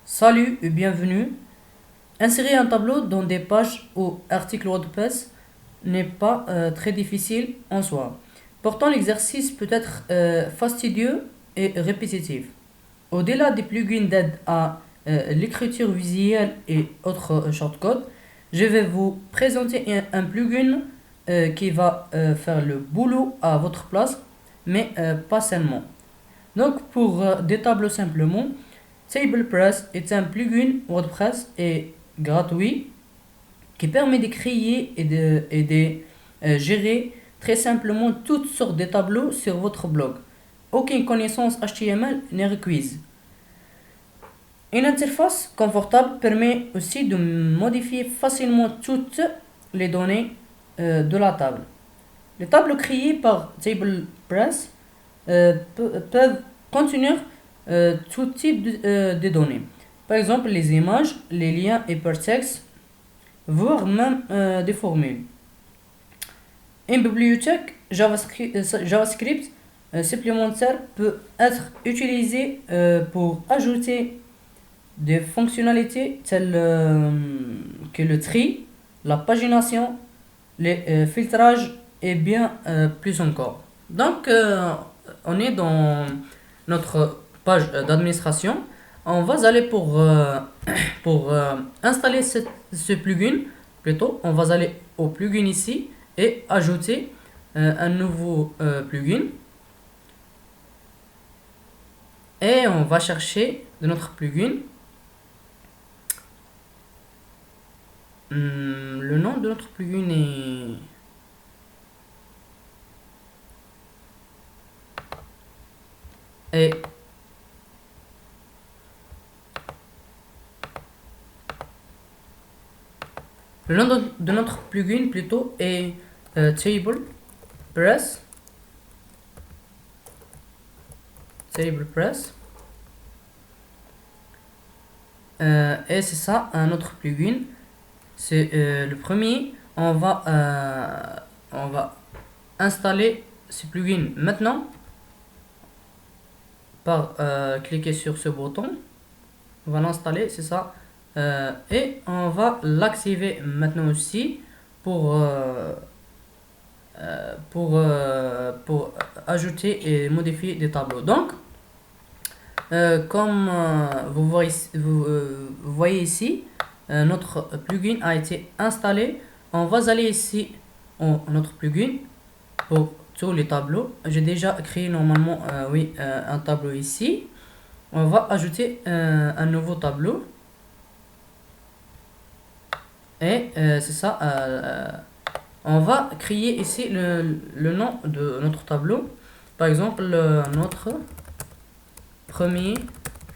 Salut et bienvenue. Insérer un tableau dans des pages ou articles WordPress n'est pas très difficile en soi. Pourtant, l'exercice peut être fastidieux et répétitif. Au-delà des plugins d'aide à l'écriture visuelle et autres shortcodes, je vais vous présenter un plugin qui va faire le boulot à votre place, mais pas seulement. Donc, pour des tableaux simplement, TablePress est un plugin WordPress et gratuit qui permet de créer et de gérer très simplement toutes sortes de tableaux sur votre blog. Aucune connaissance HTML n'est requise. Une interface confortable permet aussi de modifier facilement toutes les données de la table. Les tableaux créés par TablePress peuvent contenir tout type de données. Par exemple, les images, les liens hypertextes, voire même des formules. Une bibliothèque JavaScript supplémentaire peut être utilisée pour ajouter des fonctionnalités telles que le tri, la pagination, les filtrages et bien plus encore. Donc, on est dans notre page d'administration. On va aller pour installer ce plugin. Plutôt, on va aller au plugin ici et ajouter un nouveau plugin. Et on va chercher de notre plugin le nom de notre plugin est le nom de notre plugin plutôt est TablePress. TablePress. Et c'est ça un autre plugin. C'est le premier. On va installer ce plugin maintenant par cliquer sur ce bouton. On va l'installer, c'est ça. Et on va l'activer maintenant aussi pour, pour ajouter et modifier des tableaux. Donc, comme vous voyez ici, notre plugin a été installé. On va aller ici en notre plugin pour tous les tableaux. J'ai déjà créé normalement un tableau ici. On va ajouter un nouveau tableau. Et c'est ça. On va créer ici le nom de notre tableau. Par exemple, notre premier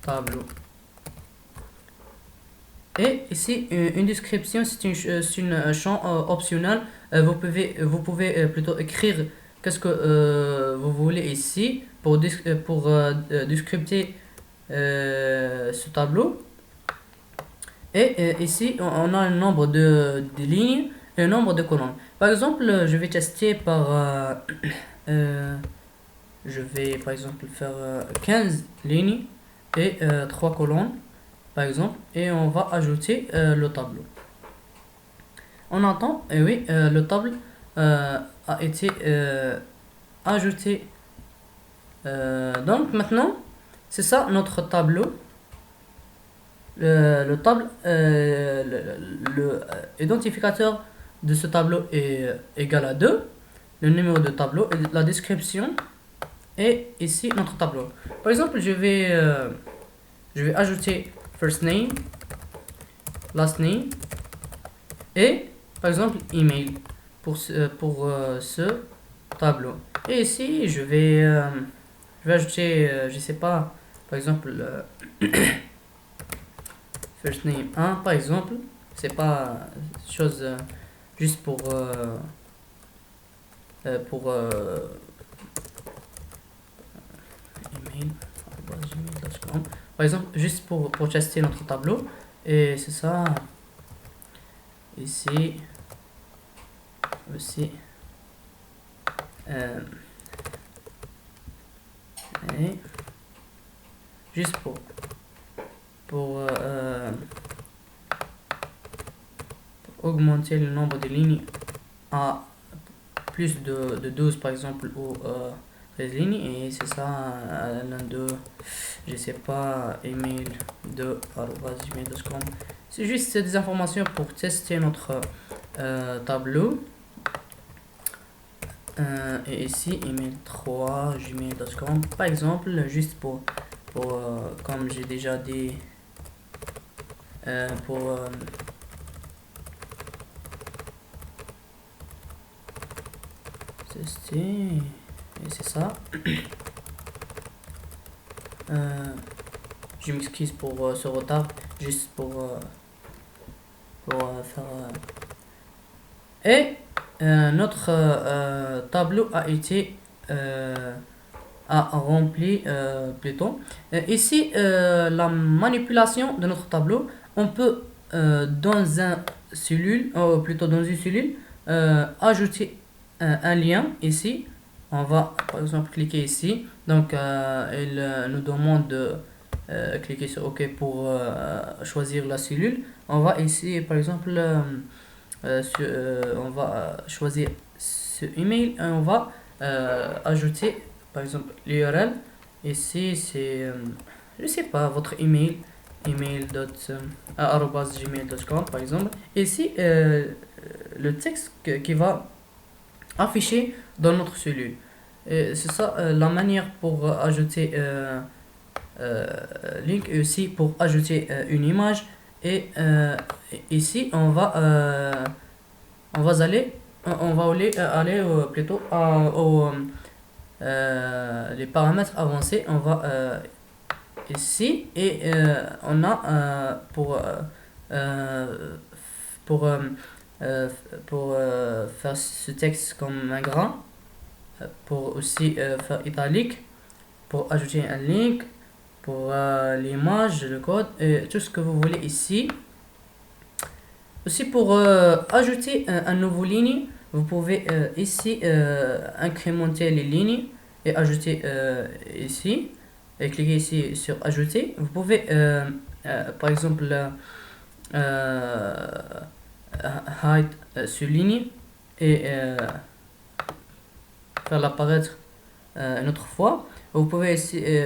tableau. Et ici, une description, c'est une champ optionnel. Vous pouvez plutôt écrire qu'est-ce que vous voulez ici pour descripter ce tableau. Et ici, on a un nombre de lignes et un nombre de colonnes. Par exemple, je vais tester par... je vais par exemple faire 15 lignes et 3 colonnes par exemple, et on va ajouter le tableau. On entend, et oui, le tableau a été ajouté. Donc maintenant, c'est ça notre tableau. Le tableau, le identificateur de ce tableau est égal à 2. Le numéro de tableau et la description. Et ici notre tableau. Par exemple, je vais ajouter first name, last name et par exemple email pour ce tableau. Et ici je vais ajouter je sais pas, par exemple first name 1 par exemple. C'est pas chose juste pour email@gmail.com. Par exemple, juste pour tester notre tableau. Et c'est ça. Ici. Aussi. Et juste pour pour augmenter le nombre de lignes à plus de 12 par exemple, ou 13 lignes, et c'est ça, l'un de, je sais pas, email de @gmail.com. C'est juste des informations pour tester notre tableau. Et ici email 3 gmail.com par exemple, juste pour comme j'ai déjà dit, pour tester, et c'est ça. Je m'excuse pour ce retard, juste pour faire et notre tableau a été rempli, plutôt. Ici, la manipulation de notre tableau, on peut dans un cellule, plutôt dans une cellule, ajouter un lien ici. On va par exemple cliquer ici, donc il nous demande de cliquer sur OK pour choisir la cellule. On va ici par exemple on va choisir ce email et on va ajouter par exemple l'URL. Ici c'est je sais pas, votre email, email.gmail.com par exemple. Ici le texte qui va afficher dans notre cellule. C'est ça la manière pour ajouter link, et aussi pour ajouter une image. Et ici on va aller plutôt aux les paramètres avancés. On va ici, et on a pour faire ce texte comme un grand, pour aussi faire italique, pour ajouter un link, pour l'image, le code, et tout ce que vous voulez ici. Aussi pour ajouter un nouveau ligne, vous pouvez ici incrémenter les lignes et ajouter ici, et cliquer ici sur ajouter. Vous pouvez par exemple hide sur ligne et faire l'apparaître une autre fois. Vous pouvez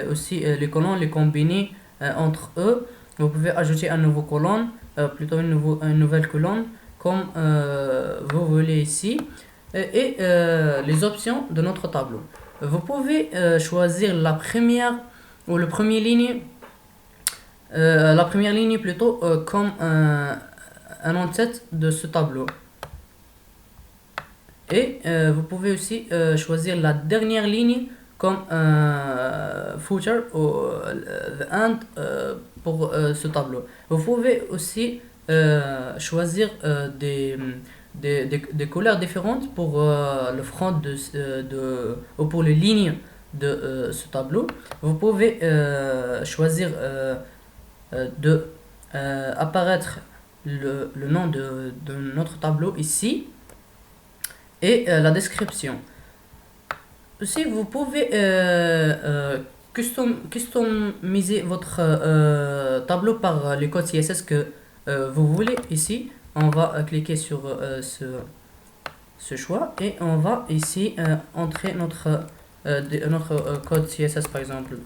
aussi les colonnes les combiner entre eux. Vous pouvez ajouter un nouveau colonne, plutôt une nouvelle colonne, comme vous voulez ici. Et les options de notre tableau. Vous pouvez choisir la première ou la première ligne plutôt comme un en-tête de ce tableau. Et vous pouvez aussi choisir la dernière ligne comme footer ou the end pour ce tableau. Vous pouvez aussi choisir des couleurs différentes pour le front ou pour les lignes de ce tableau. Vous pouvez choisir de apparaître le nom de notre tableau ici, et la description. Aussi, vous pouvez customiser votre tableau par les codes CSS que vous voulez. Ici, on va cliquer sur ce choix, et on va ici entrer notre code CSS par exemple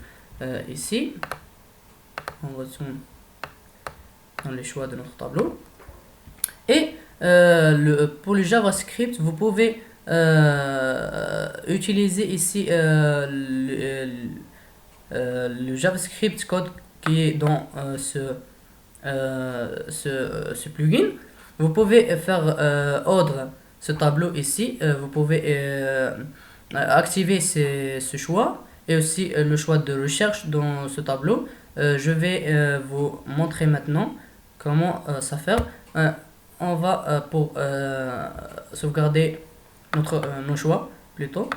ici. On va dans les choix de notre tableau. Et pour le JavaScript, vous pouvez utiliser ici le JavaScript code qui est dans ce plugin. Vous pouvez faire ordre ce tableau ici. Vous pouvez activer ce choix, et aussi le choix de recherche dans ce tableau. Je vais vous montrer maintenant comment ça faire. On va pour sauvegarder nos choix plutôt,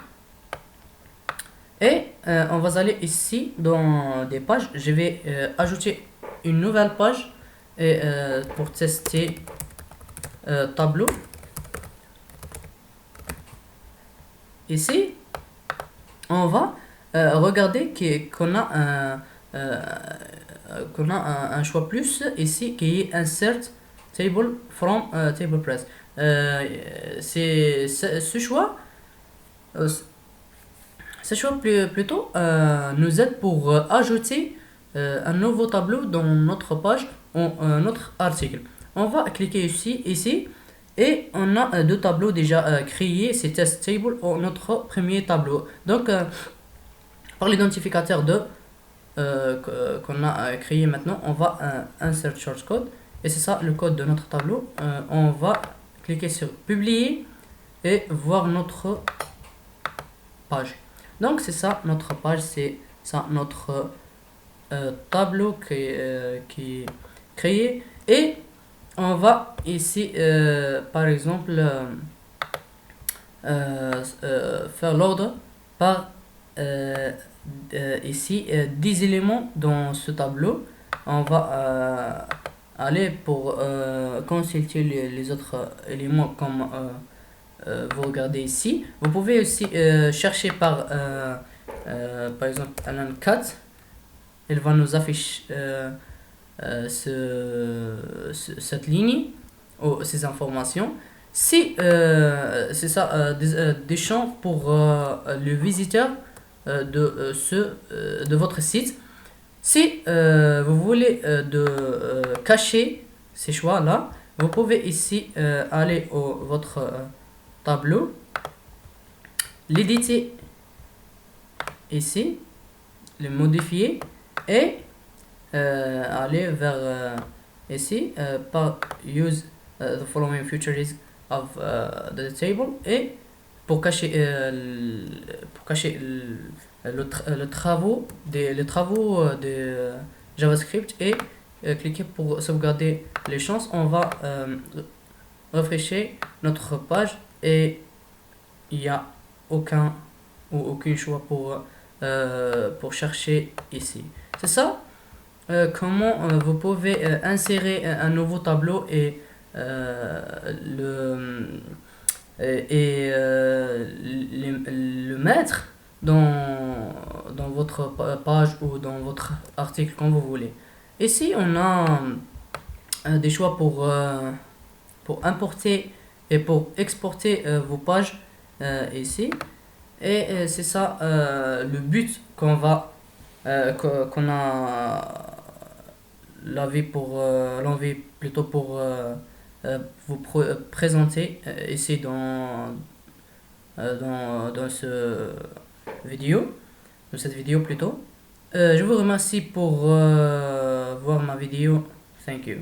et on va aller ici dans des pages. Je vais ajouter une nouvelle page, et pour tester tableau. Ici on va regarder qu'on a qu'on a un choix plus ici qui est insert table from table press. Ce choix, euh, plutôt nous aide pour ajouter un nouveau tableau dans notre page ou notre article. On va cliquer ici et on a deux tableaux déjà créés, c'est test table ou notre premier tableau. Donc par l'identificateur qu'on a créé maintenant, on va insert shortcode et c'est ça le code de notre tableau. On va cliquer sur publier et voir notre page. Donc c'est ça notre page, c'est ça notre tableau qui est créé. Et on va ici par exemple faire l'ordre par ici 10 éléments dans ce tableau. On va aller pour consulter les autres éléments comme vous regardez ici. Vous pouvez aussi chercher par exemple Alan Cat. Elle va nous afficher cette ligne ou ces informations. Si c'est ça, des champs pour le visiteur de votre site. Si vous voulez cacher ces choix là, vous pouvez ici aller au votre tableau, l'éditer ici, le modifier et aller vers ici par use the following features of the table et pour cacher les travaux de JavaScript et cliquer pour sauvegarder les chances. On va rafraîchir notre page et il n'y a aucun choix pour chercher ici. C'est ça comment vous pouvez insérer un nouveau tableau et le mettre dans votre page ou dans votre article comme vous voulez. Ici, on a des choix pour importer et pour exporter vos pages ici. Et c'est ça le but qu'on a l'envie plutôt pour vous présenter ici dans cette vidéo plutôt. Je vous remercie pour voir ma vidéo. Thank you.